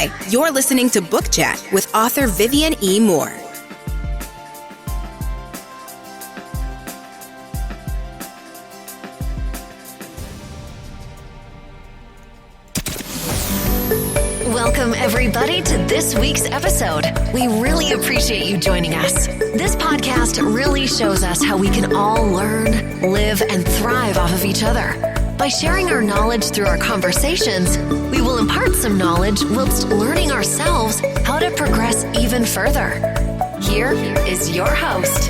Hi, you're listening to Book Chat with author Vivian E. Moore. Welcome, everybody, to this week's episode. We really appreciate you joining us. This podcast really shows us how we can all learn, live, and thrive off of each other. By sharing our knowledge through our conversations, we will impart some knowledge whilst learning ourselves how to progress even further. Here is your host.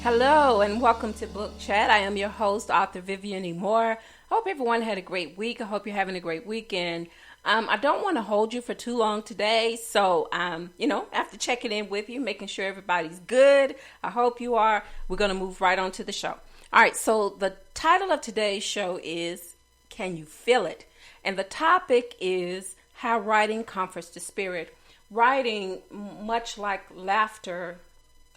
Hello and welcome to Book Chat. I am your host, author Vivian E. Moore. I hope everyone had a great week. I hope you're having a great weekend. I don't want to hold you for too long today, so, after checking in with you, making sure everybody's good, I hope you are, we're going to move right on to the show. All right, so the title of today's show is, Can You Feel It? And the topic is how writing comforts the spirit. Writing, much like laughter,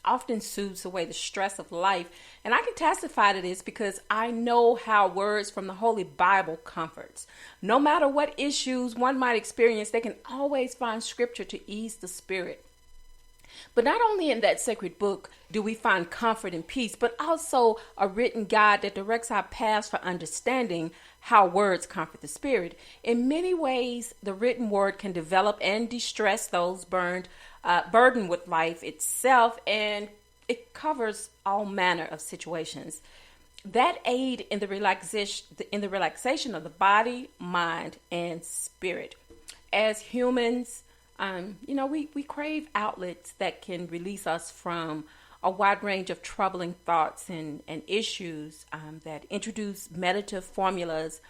often soothes away the stress of life. And I can testify to this because I know how words from the Holy Bible comforts. No matter what issues one might experience, they can always find scripture to ease the spirit. But not only in that sacred book do we find comfort and peace, but also a written guide that directs our paths for understanding how words comfort the spirit. In many ways, the written word can develop and distress those burdened with life itself, and it covers all manner of situations that aid in the relaxation of the body, mind, and spirit. As humans, we crave outlets that can release us from a wide range of troubling thoughts and issues that introduce meditative formulas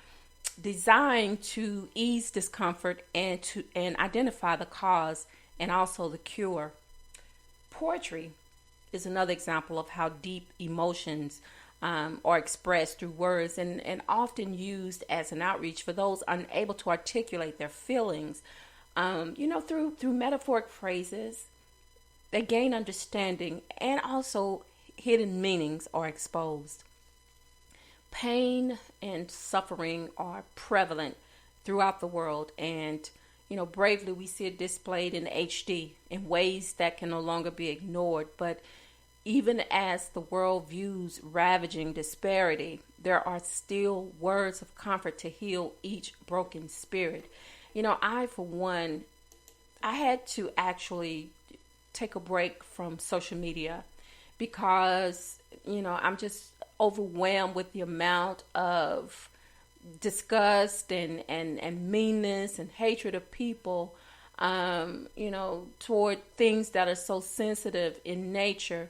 designed to ease discomfort and identify the cause and also the cure. Poetry is another example of how deep emotions are expressed through words and often used as an outreach for those unable to articulate their feelings. Through metaphoric phrases, they gain understanding and also hidden meanings are exposed. Pain and suffering are prevalent throughout the world, and bravely we see it displayed in HD in ways that can no longer be ignored. But even as the world views ravaging disparity, there are still words of comfort to heal each broken spirit. For one, I had to actually take a break from social media because, I'm just overwhelmed with the amount of disgust and meanness and hatred of people, toward things that are so sensitive in nature,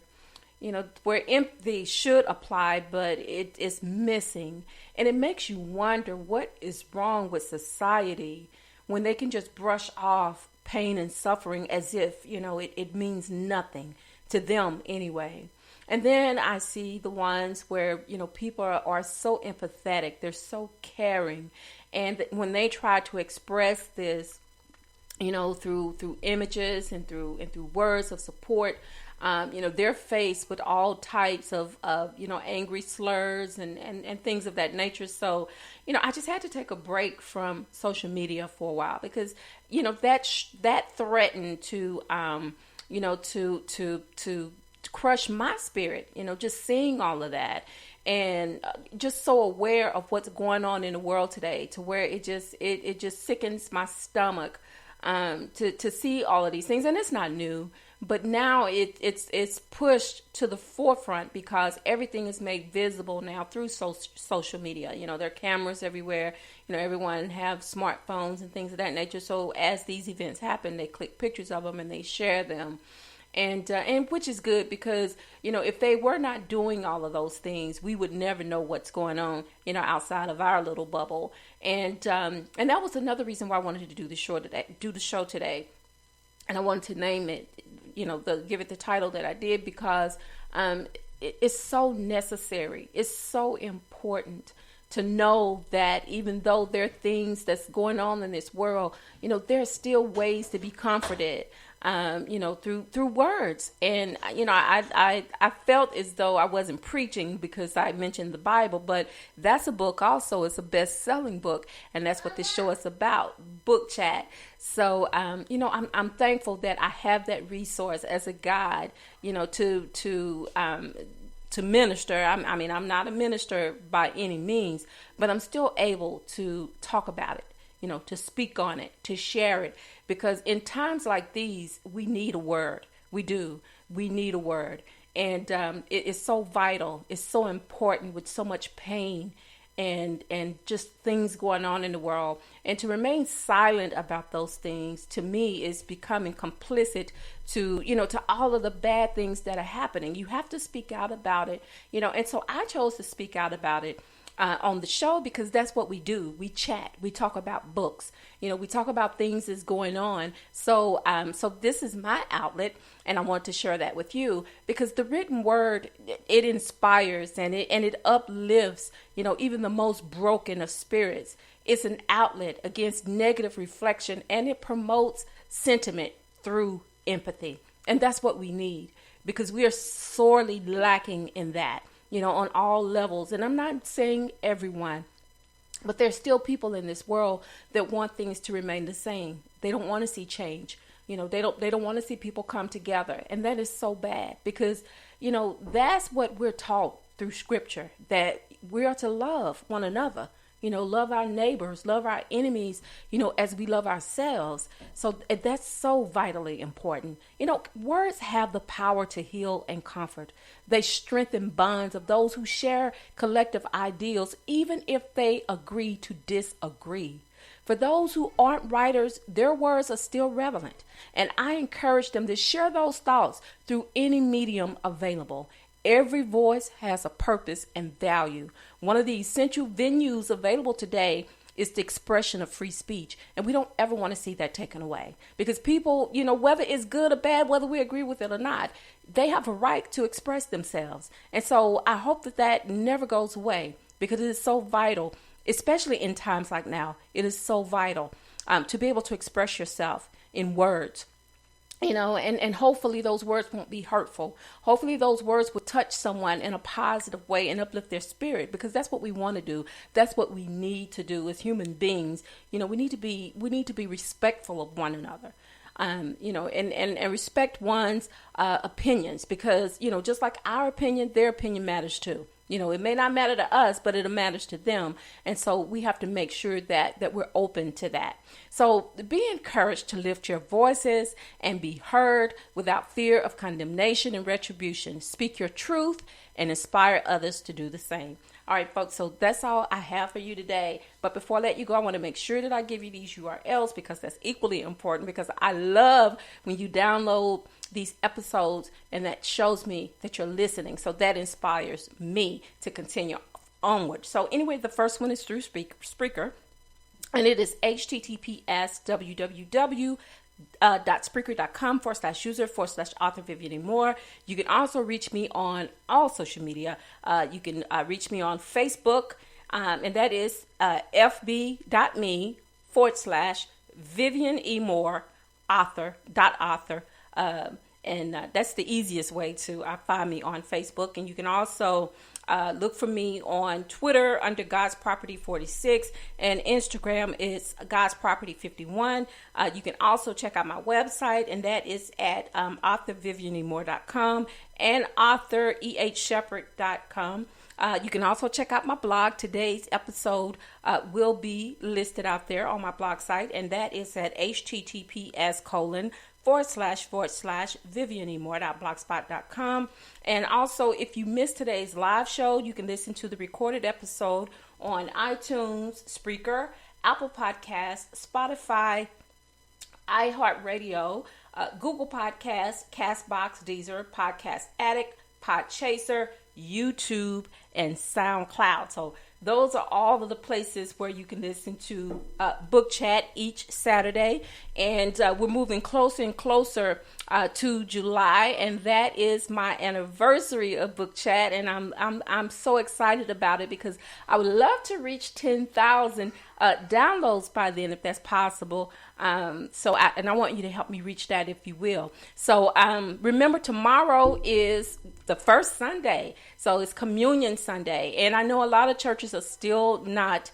where empathy should apply, but it is missing. And it makes you wonder what is wrong with society when they can just brush off pain and suffering as if, it means nothing to them anyway. And then I see the ones where, people are so empathetic, they're so caring. And when they try to express this, through images and through words of support, they're faced with all types of angry slurs and things of that nature. So, I just had to take a break from social media for a while because, that threatened to crush my spirit, just seeing all of that and just so aware of what's going on in the world today to where it just sickens my stomach to see all of these things. And it's not new, but now it's pushed to the forefront because everything is made visible now through social media. There are cameras everywhere. Everyone have smartphones and things of that nature. So as these events happen, they click pictures of them and they share them. And which is good because, if they were not doing all of those things, we would never know what's going on, outside of our little bubble. And that was another reason why I wanted to do the show today. And I wanted to name it, give it the title that I did because it's so necessary. It's so important to know that even though there are things that's going on in this world, there are still ways to be comforted, through words. And, I felt as though I wasn't preaching because I mentioned the Bible, but that's a book also. It's a best-selling book, and that's what this show is about, Book Chat. So, I'm thankful that I have that resource as a guide, to minister. I'm not a minister by any means, but I'm still able to talk about it, to speak on it, to share it, because in times like these, we need a word. We do. We need a word. And it is so vital. It's so important with so much pain and just things going on in the world. And to remain silent about those things, to me, is becoming complicit to all of the bad things that are happening. You have to speak out about it, and so I chose to speak out about it on the show because that's what we do. We chat, we talk about books, we talk about things that's going on. So this is my outlet, and I want to share that with you because the written word, it inspires and it uplifts, even the most broken of spirits. It's an outlet against negative reflection, and it promotes sentiment through empathy. And that's what we need because we are sorely lacking in that, on all levels. And I'm not saying everyone, but there's still people in this world that want things to remain the same. They don't want to see change. They don't want to see people come together. And that is so bad because, that's what we're taught through scripture, that we are to love one another. Love our neighbors, love our enemies, as we love ourselves. So that's so vitally important. Words have the power to heal and comfort. They strengthen bonds of those who share collective ideals, even if they agree to disagree. For those who aren't writers, their words are still relevant. And I encourage them to share those thoughts through any medium available. Every voice has a purpose and value. One of the essential venues available today is the expression of free speech. And we don't ever want to see that taken away. Because people, whether it's good or bad, whether we agree with it or not, they have a right to express themselves. And so I hope that never goes away because it is so vital, especially in times like now. It is so vital to be able to express yourself in words. And hopefully those words won't be hurtful. Hopefully those words will touch someone in a positive way and uplift their spirit, because that's what we want to do. That's what we need to do as human beings. We need to be respectful of one another. And respect one's opinions, because, just like our opinion, their opinion matters too. It may not matter to us, but it matters to them. And so we have to make sure that we're open to that. So be encouraged to lift your voices and be heard without fear of condemnation and retribution. Speak your truth and inspire others to do the same. All right, folks, so that's all I have for you today. But before I let you go, I want to make sure that I give you these URLs because that's equally important, because I love when you download these episodes and that shows me that you're listening. So that inspires me to continue onward. So anyway, the first one is through Spreaker, and it is https://www.spreaker.com/user/author Vivian Moore. You can also reach me on all social media. You can reach me on Facebook, and that is fb.me/Vivian E. Moore author. And that's the easiest way to find me on Facebook. And you can also look for me on Twitter under God's Property 46, and Instagram is God's Property 51. You can also check out my website, and that is at authorvivianemore.com and authorehshepherd.com. You can also check out my blog. Today's episode will be listed out there on my blog site, and that is at https://vivianemore.blogspot.com. And also, if you missed today's live show, you can listen to the recorded episode on iTunes, Spreaker, Apple Podcasts, Spotify, iHeartRadio, Google Podcasts, Castbox, Deezer, Podcast Addict, Podchaser, YouTube, and SoundCloud. So those are all of the places where you can listen to Book Chat each Saturday. And we're moving closer and closer to July, and that is my anniversary of Book Chat, and I'm so excited about it because I would love to reach 10,000 downloads by then, if that's possible. So I want you to help me reach that, if you will. So remember, tomorrow is the first Sunday, so it's Communion Sunday, and I know a lot of churches are still not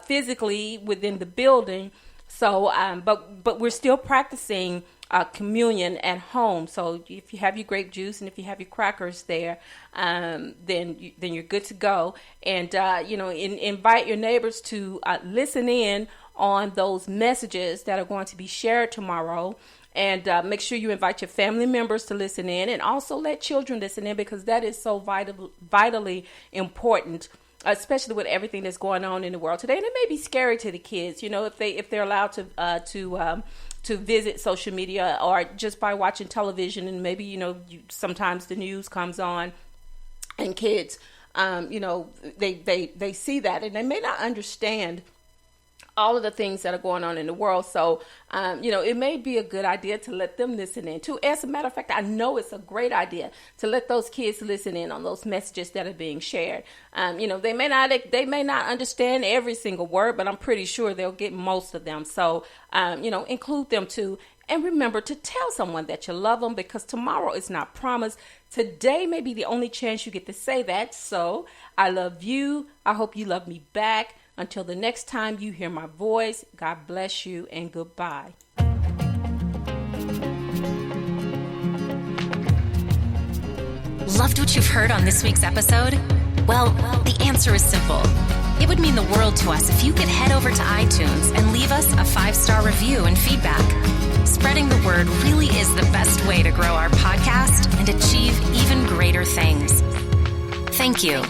physically within the building. So, but we're still practicing communion at home. So if you have your grape juice and if you have your crackers there, then you're good to go. And invite your neighbors to listen in on those messages that are going to be shared tomorrow. And make sure you invite your family members to listen in, and also let children listen in, because that is so vitally important, especially with everything that's going on in the world today. And it may be scary to the kids, if they're allowed to visit social media, or just by watching television, and maybe sometimes the news comes on, and kids they see that, and they may not understand all of the things that are going on in the world. So, it may be a good idea to let them listen in too. As a matter of fact, I know it's a great idea to let those kids listen in on those messages that are being shared. They may not understand every single word, but I'm pretty sure they'll get most of them. So, include them too. And remember to tell someone that you love them, because tomorrow is not promised. Today may be the only chance you get to say that. So I love you. I hope you love me back. Until the next time you hear my voice, God bless you and goodbye. Loved what you've heard on this week's episode? Well, the answer is simple. It would mean the world to us if you could head over to iTunes and leave us a 5-star review and feedback. Spreading the word really is the best way to grow our podcast and achieve even greater things. Thank you.